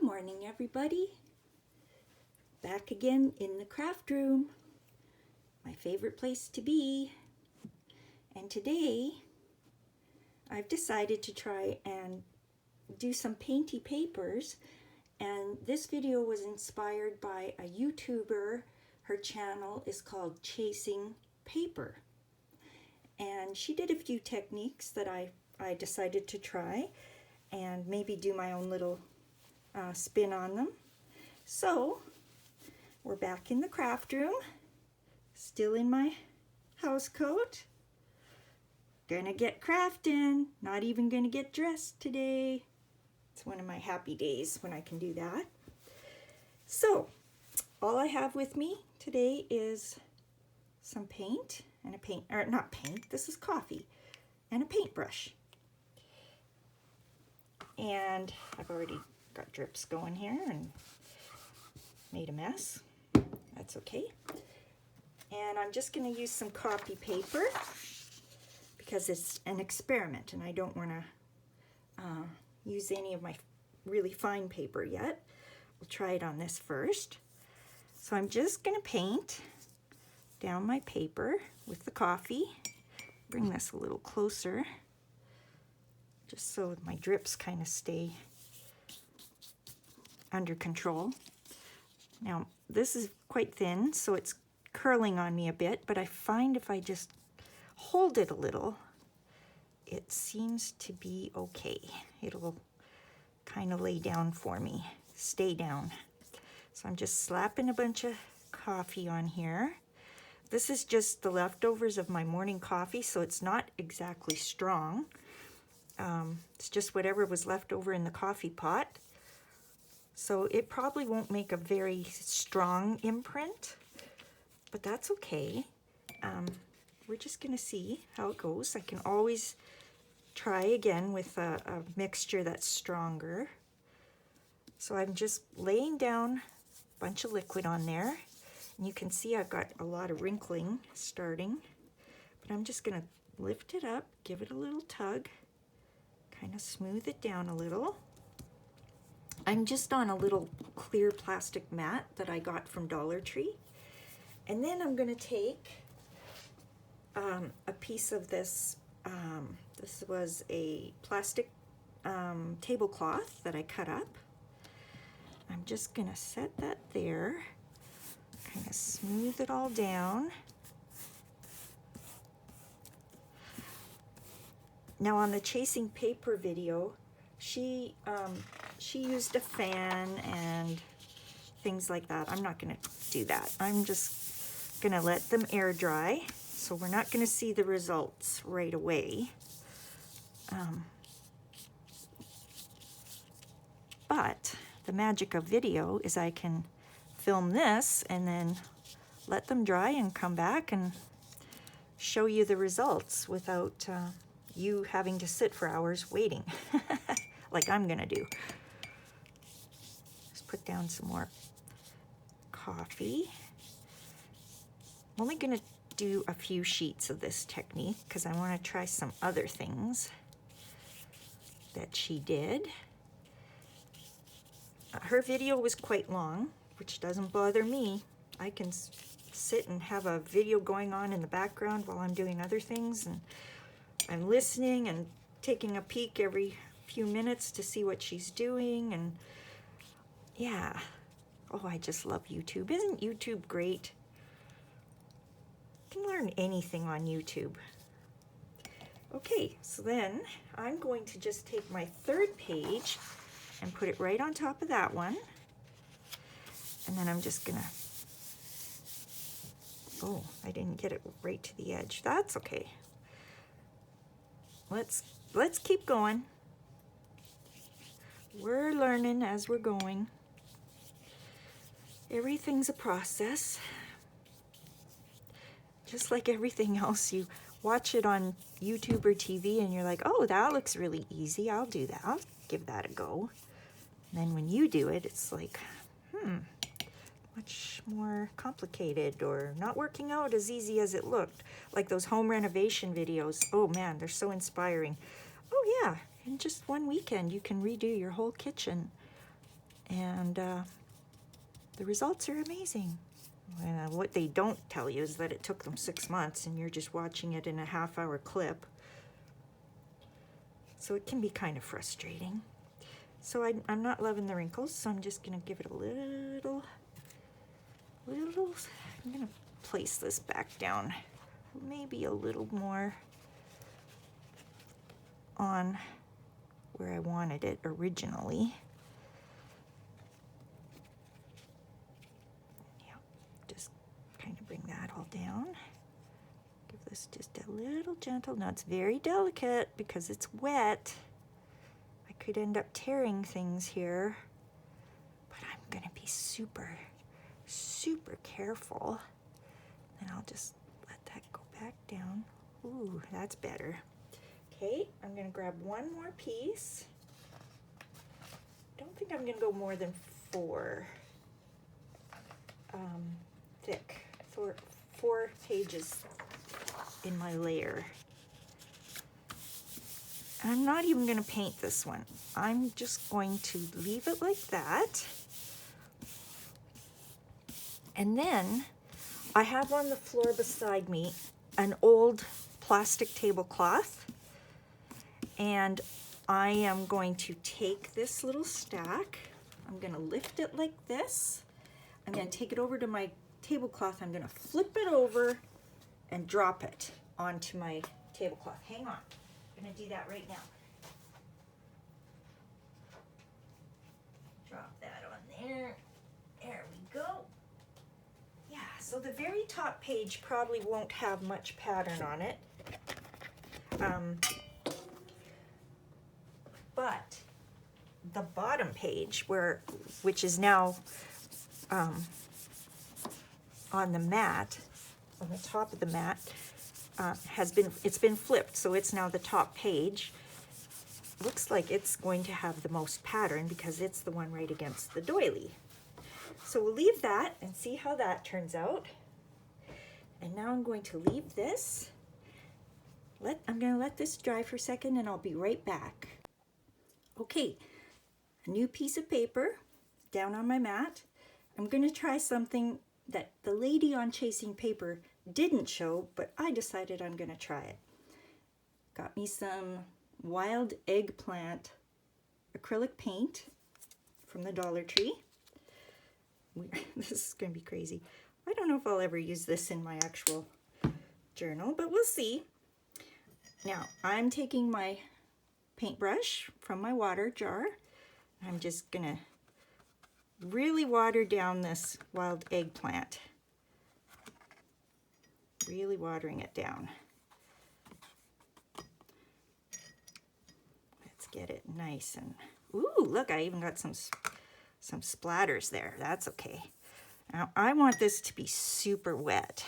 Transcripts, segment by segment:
Good morning, everybody. Back again in the craft room, my favorite place to be. And today, I've decided to try and do some painty papers. And this video was inspired by a YouTuber. Her channel is called Chasing Paper. And she did a few techniques that I decided to try and maybe do my own little spin on them. So we're back in the craft room, still in my house coat. Gonna get crafting, not even gonna get dressed today. It's one of my happy days when I can do that. So all I have with me today is some paint and not paint, this is coffee, and a paintbrush. And I've already got drips going here and made a mess. That's okay. And I'm just going to use some copy paper because it's an experiment and I don't want to use any of my really fine paper yet. We'll try it on this first. So I'm just going to paint down my paper with the coffee. Bring this a little closer just so my drips kind of stay under control. Now this is quite thin, so it's curling on me a bit, but I find if I just hold it a little, it seems to be okay. It'll kind of lay down for me, stay down. So I'm just slapping a bunch of coffee on here. This is just the leftovers of my morning coffee, so it's not exactly strong. It's just whatever was left over in the coffee pot. So it probably won't make a very strong imprint, but that's okay. We're just gonna see how it goes. I can always try again with a mixture that's stronger. So I'm just laying down a bunch of liquid on there. And you can see I've got a lot of wrinkling starting, but I'm just gonna lift it up, give it a little tug, kind of smooth it down a little. I'm just on a little clear plastic mat that I got from Dollar Tree. And then I'm going to take a piece of this, this was a plastic tablecloth that I cut up. I'm just going to set that there, kind of smooth it all down. Now on the Chasing Paper video, she used a fan and things like that. I'm not going to do that. I'm just going to let them air dry. So we're not going to see the results right away. But the magic of video is I can film this and then let them dry and come back and show you the results without you having to sit for hours waiting like I'm gonna do. Let's put down some more coffee. I'm only gonna do a few sheets of this technique because I want to try some other things that she did. Her video was quite long, which doesn't bother me. I can sit and have a video going on in the background while I'm doing other things, and I'm listening and taking a peek every few minutes to see what she's doing. And yeah, oh, I just love YouTube. Isn't YouTube great? You can learn anything on YouTube. Okay, so then I'm going to just take my third page and put it right on top of that one. And then I'm just gonna, oh, I didn't get it right to the edge. That's okay. Let's keep going. We're learning as we're going. Everything's a process. Just like everything else, you watch it on YouTube or TV and you're like, oh, that looks really easy. I'll do that. I'll give that a go. And then when you do it, it's like, much more complicated or not working out as easy as it looked. Like those home renovation videos. Oh man, they're so inspiring. Oh yeah, in just one weekend you can redo your whole kitchen And the results are amazing. What they don't tell you is that it took them 6 months and you're just watching it in a half-hour clip. So it can be kind of frustrating. So I'm not loving the wrinkles, so I'm just gonna give it a little, I'm gonna place this back down, maybe a little more on where I wanted it originally. Yeah, just kind of bring that all down. Give this just a little gentle. Now it's very delicate because it's wet. I could end up tearing things here, but I'm gonna be super, super careful. And I'll just let that go back down. Ooh, that's better. Okay, I'm gonna grab one more piece. Don't think I'm gonna go more than 4 thick, 4 pages in my layer. I'm not even gonna paint this one. I'm just going to leave it like that. And then I have on the floor beside me an old plastic tablecloth, and I am going to take this little stack, I'm gonna lift it like this, I'm gonna take it over to my tablecloth, I'm gonna flip it over and drop it onto my tablecloth. Hang on, I'm gonna do that right now. Drop that on there, there we go. Yeah, so the very top page probably won't have much pattern on it. But the bottom page, which is now on the mat, on the top of the mat, it's been flipped, so it's now the top page. Looks like it's going to have the most pattern because it's the one right against the doily. So we'll leave that and see how that turns out. And now I'm going to leave this. I'm going to let this dry for a second and I'll be right back. Okay, a new piece of paper down on my mat. I'm going to try something that the lady on Chasing Paper didn't show, but I decided I'm going to try it. Got me some wild eggplant acrylic paint from the Dollar Tree. This is going to be crazy. I don't know if I'll ever use this in my actual journal, but we'll see. Now, I'm taking my paintbrush from my water jar. I'm just gonna really water down this wild eggplant. Really watering it down. Let's get it nice and, ooh, look, I even got some splatters there. That's okay. Now, I want this to be super wet.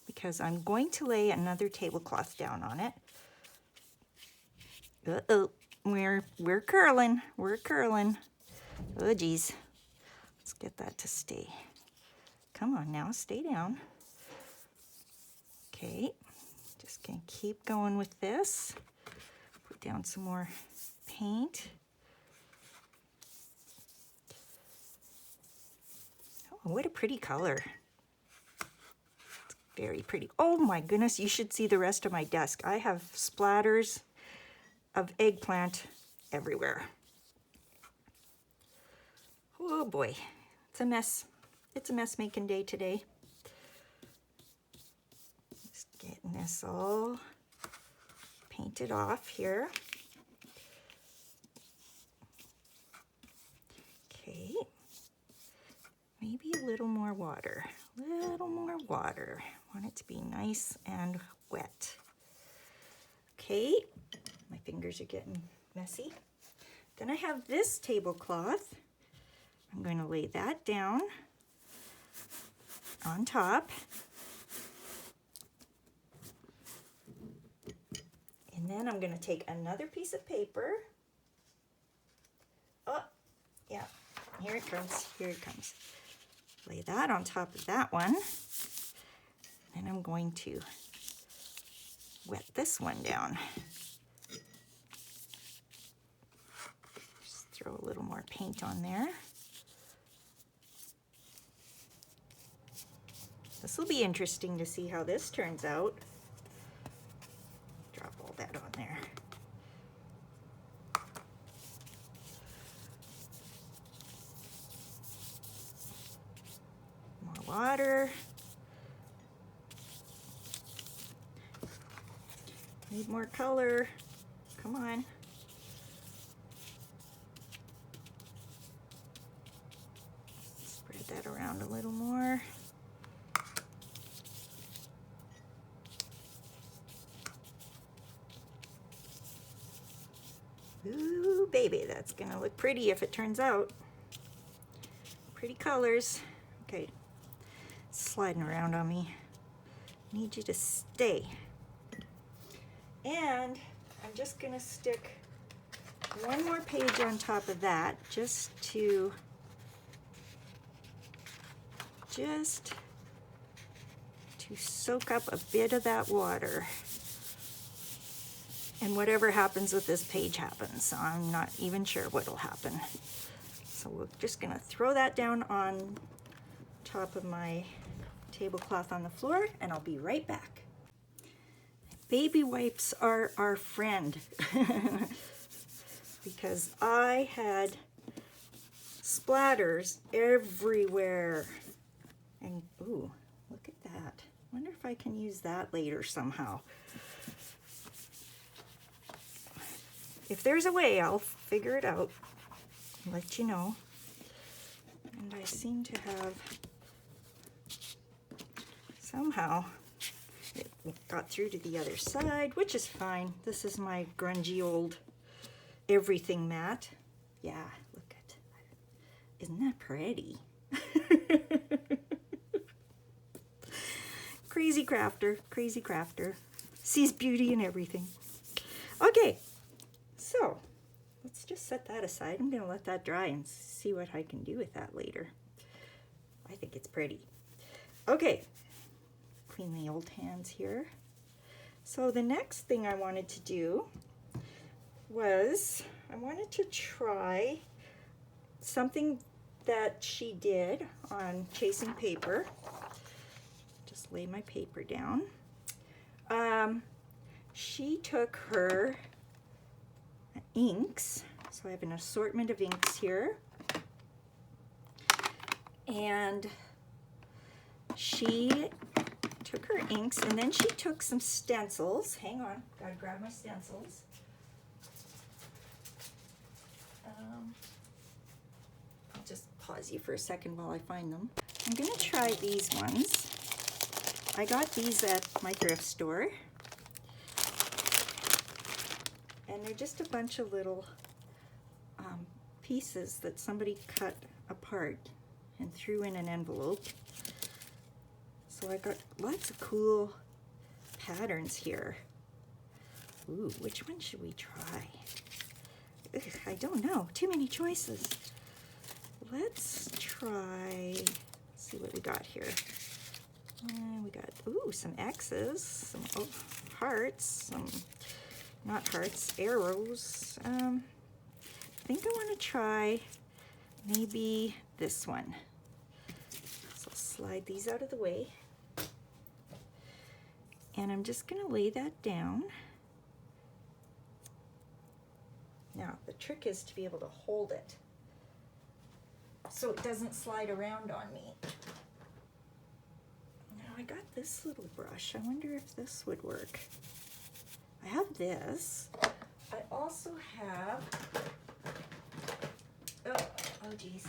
Because I'm going to lay another tablecloth down on it. Uh-oh, we're curling, we're curling. Oh geez, let's get that to stay. Come on now, stay down. Okay, just gonna keep going with this. Put down some more paint. Oh, what a pretty color. It's very pretty. Oh my goodness, you should see the rest of my desk. I have splatters of eggplant everywhere. Oh boy, it's a mess. It's a mess making day today. Just getting this all painted off here. Okay, maybe a little more water. A little more water. I want it to be nice and wet. Okay. My fingers are getting messy. Then I have this tablecloth. I'm going to lay that down on top. And then I'm going to take another piece of paper. Oh, yeah, here it comes, here it comes. Lay that on top of that one. And I'm going to wet this one down. paint on there. This will be interesting to see how this turns out. Drop all that on there. More water. Need more color. Come on. Spread that around a little more. Ooh, baby, that's gonna look pretty if it turns out. Pretty colors. Okay, it's sliding around on me. Need you to stay. And I'm just gonna stick one more page on top of that just to soak up a bit of that water. And whatever happens with this page happens. I'm not even sure what'll happen. So we're just gonna throw that down on top of my tablecloth on the floor, and I'll be right back. Baby wipes are our friend because I had splatters everywhere. And ooh, look at that. Wonder if I can use that later somehow. If there's a way, I'll figure it out and let you know. And I seem to have somehow it got through to the other side, which is fine. This is my grungy old everything mat. Yeah, look at, isn't that pretty? Crazy crafter, sees beauty in everything. Okay, so let's just set that aside. I'm gonna let that dry and see what I can do with that later. I think it's pretty. Okay. Clean the old hands here. So the next thing I wanted to do was I wanted to try something that she did on Chasing Paper. Just lay my paper down. She took her inks. So I have an assortment of inks here. And she took her inks, and then she took some stencils. Hang on, gotta grab my stencils. I'll just pause you for a second while I find them. I'm gonna try these ones. I got these at my thrift store. And they're just a bunch of little pieces that somebody cut apart and threw in an envelope. So I got lots of cool patterns here. Ooh, which one should we try? Ugh, I don't know, too many choices. Let's try, let's see what we got here. We got, ooh, some X's, some hearts, some, not hearts, arrows. I think I want to try maybe this one. So I'll slide these out of the way. And I'm just going to lay that down. Now, the trick is to be able to hold it so it doesn't slide around on me. Now, I got this little brush. I wonder if this would work. I have this. I also have, oh geez.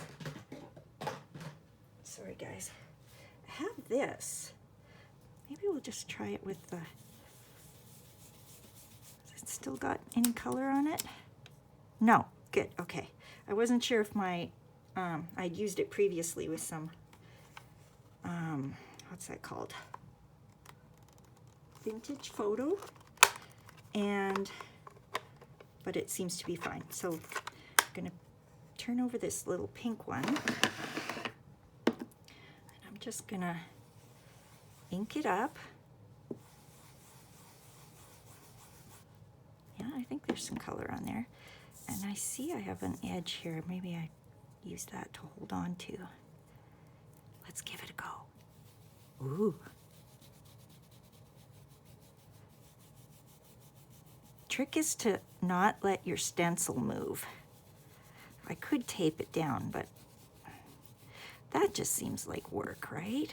Sorry, guys. I have this. Maybe we'll just try it with the, has it still got any color on it? No, good, okay. I wasn't sure if my, I'd used it previously with some, what's that called? Vintage photo. But it seems to be fine. So I'm gonna turn over this little pink one. And I'm just gonna ink it up. Yeah, I think there's some color on there. And I see I have an edge here. Maybe I use that to hold on to. Let's give it a go. Ooh. Trick is to not let your stencil move. I could tape it down, but that just seems like work, right?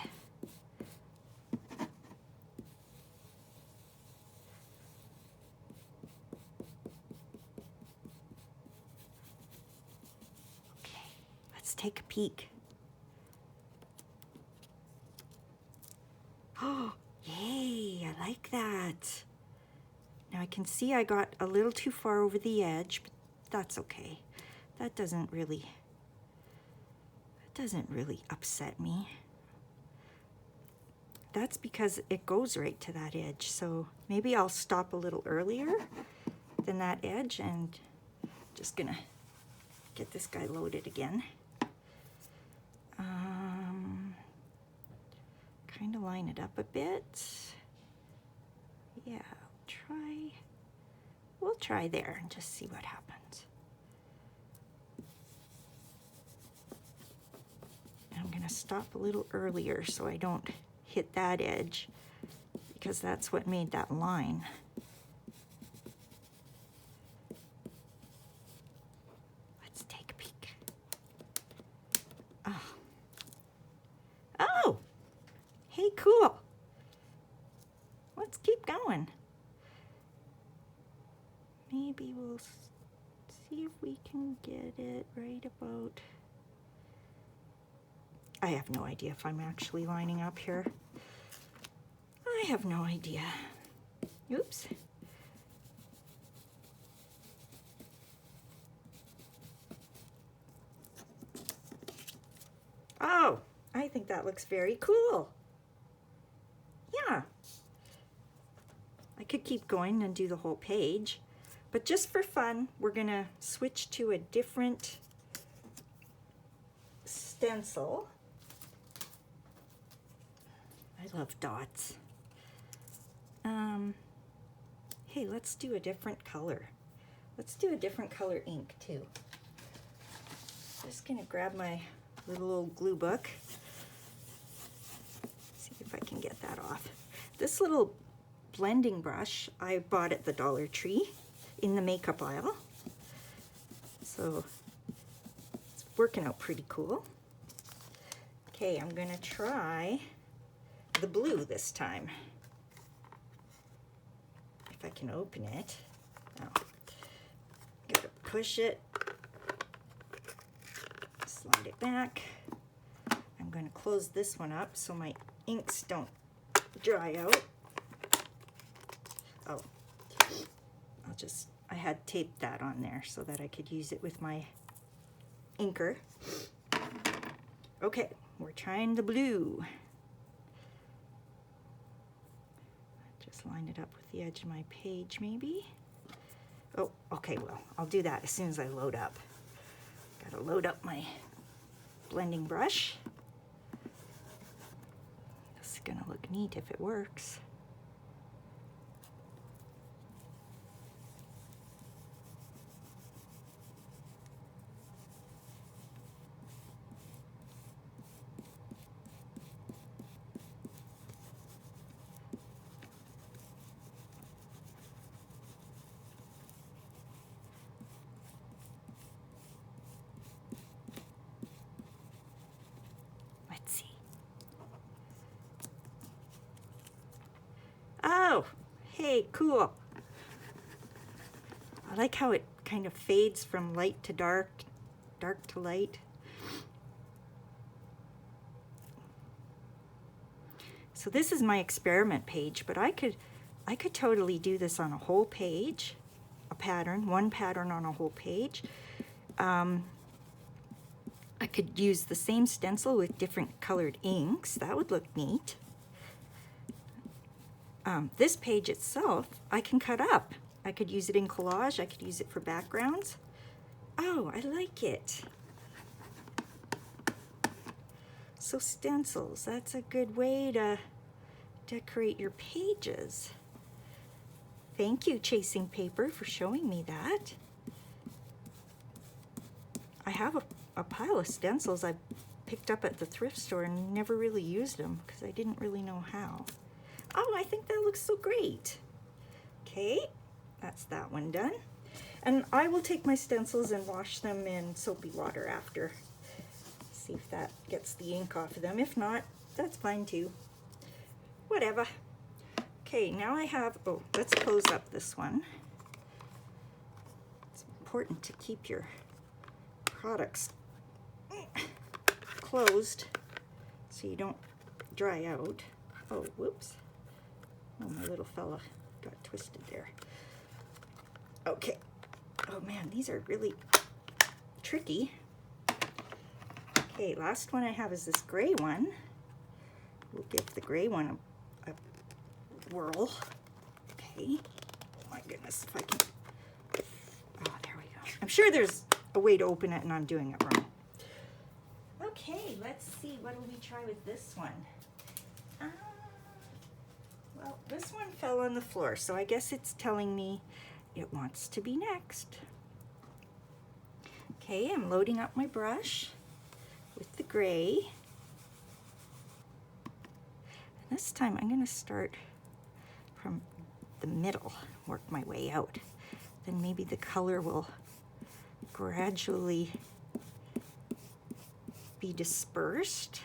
Okay, let's take a peek. Oh, yay, I like that. Now I can see I got a little too far over the edge, but that's okay. That doesn't really upset me. That's because it goes right to that edge. So maybe I'll stop a little earlier than that edge, and just gonna get this guy loaded again. Kind of line it up a bit. Yeah, we'll try there and just see what happens. I'm gonna stop a little earlier so I don't hit that edge, because that's what made that line. Let's take a peek. Oh, hey, cool. Let's keep going. Maybe we'll see if we can get it right about... I have no idea if I'm actually lining up here. I have no idea. Oops. Oh, I think that looks very cool. Yeah. I could keep going and do the whole page, but just for fun, we're gonna switch to a different stencil. I love dots. Hey, let's do a different color. Let's do a different color ink too. Just gonna grab my little old glue book. See if I can get that off. This little blending brush I bought at the Dollar Tree in the makeup aisle. So it's working out pretty cool. Okay, I'm gonna try the blue this time. If I can open it. Oh, gotta push it, slide it back. I'm gonna close this one up so my inks don't dry out. Oh, I had taped that on there so that I could use it with my inker. Okay, we're trying the blue. Just line it up with the edge of my page, maybe. Oh, okay, well, I'll do that as soon as I load up. Gotta load up my blending brush. This is gonna look neat if it works. Oh, hey, cool. I like how it kind of fades from light to dark, dark to light. So this is my experiment page, but I could totally do this on a whole page, a pattern, one pattern on a whole page. I could use the same stencil with different colored inks. That would look neat. This page itself, I can cut up. I could use it in collage. I could use it for backgrounds. Oh, I like it. So stencils, that's a good way to decorate your pages. Thank you, Chasing Paper, for showing me that. I have a pile of stencils I picked up at the thrift store and never really used them because I didn't really know how. Oh, I think that looks so great. Okay, that's that one done. And I will take my stencils and wash them in soapy water after. See if that gets the ink off of them. If not, that's fine too. Whatever. Okay, now I have, oh, let's close up this one. It's important to keep your products closed so you don't dry out. Oh, whoops. Oh, my little fella got twisted there. Okay. Oh man, these are really tricky. Okay, last one I have is this gray one. We'll give the gray one a whirl. Okay. Oh my goodness, if I can. Oh, there we go. I'm sure there's a way to open it and I'm doing it wrong. Okay, let's see. What will we try with this one? Well, this one fell on the floor, so I guess it's telling me it wants to be next. Okay, I'm loading up my brush with the gray. And this time I'm going to start from the middle, work my way out. Then maybe the color will gradually be dispersed.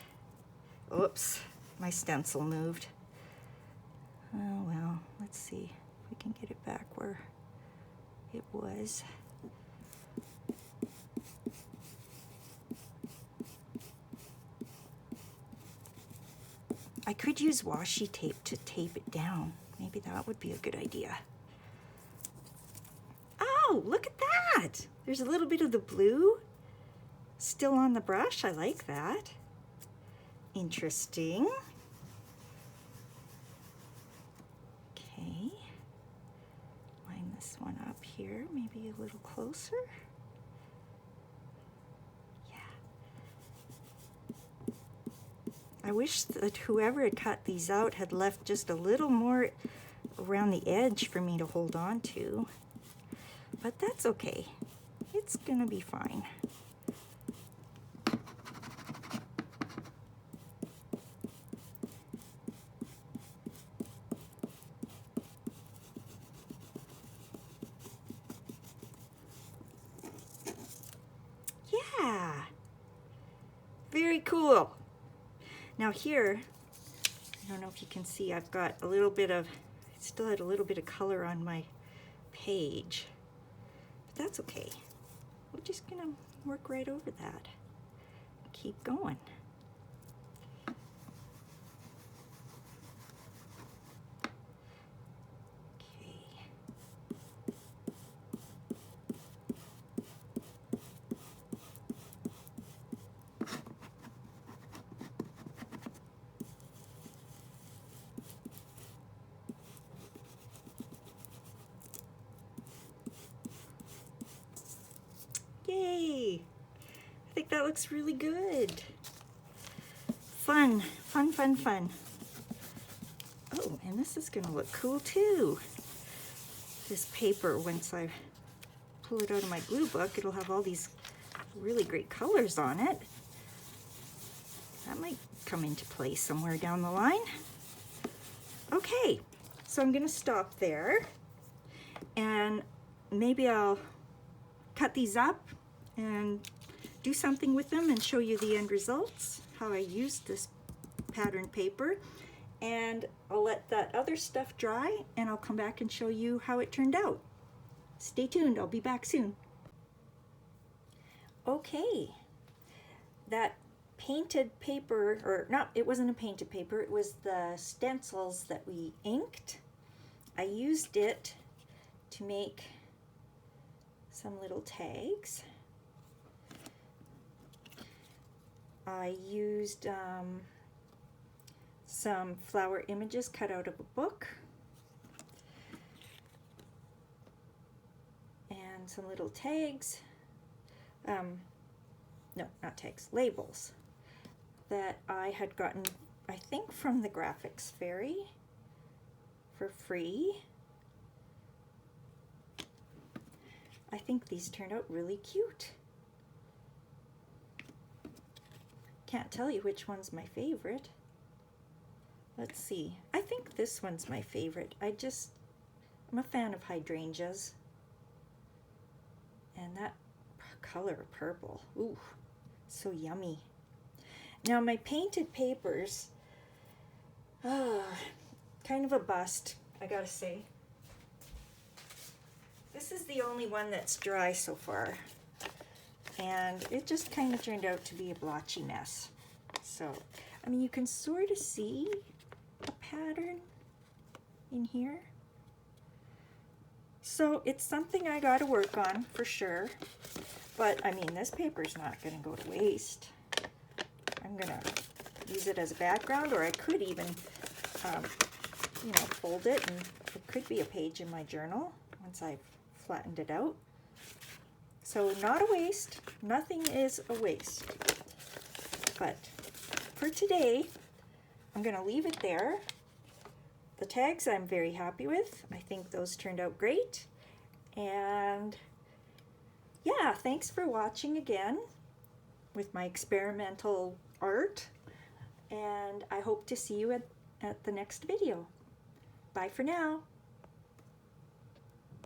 Oops, my stencil moved. Oh well, let's see if we can get it back where it was. I could use washi tape to tape it down. Maybe that would be a good idea. Oh, look at that! There's a little bit of the blue still on the brush. I like that. Interesting. Okay. Line this one up here, maybe a little closer. I wish that whoever had cut these out had left just a little more around the edge for me to hold on to. But that's okay. It's gonna be fine. Yeah. Very cool. Now here, I don't know if you can see, I've got a little bit of, I still had a little bit of color on my page, but that's okay. We're just gonna work right over that. Keep going. Yay! I think that looks really good. Fun, fun, fun, fun. Oh, and this is gonna look cool too. This paper, once I pull it out of my glue book, it'll have all these really great colors on it. That might come into play somewhere down the line. Okay, so I'm gonna stop there and maybe I'll cut these up and do something with them and show you the end results, how I used this pattern paper, and I'll let that other stuff dry and I'll come back and show you how it turned out. Stay tuned, I'll be back soon. Okay, that painted paper, or not, it wasn't a painted paper, it was the stencils that we inked. I used it to make some little tags. I used some flower images cut out of a book and some little tags, no, not tags, labels that I had gotten, I think, from the Graphics Fairy for free. I think these turned out really cute. Can't tell you which one's my favorite. Let's see. I think this one's my favorite. I'm a fan of hydrangeas. And that color purple, ooh, so yummy. Now my painted papers, kind of a bust, I gotta say. This is the only one that's dry so far. And it just kind of turned out to be a blotchy mess. So, I mean, you can sort of see a pattern in here. So it's something I got to work on for sure. But I mean, this paper's not going to go to waste. I'm going to use it as a background, or I could even, you know, fold it, and it could be a page in my journal once I've flattened it out. So not a waste. Nothing is a waste. But for today, I'm going to leave it there. The tags I'm very happy with. I think those turned out great. And yeah, thanks for watching again with my experimental art. And I hope to see you at the next video. Bye for now.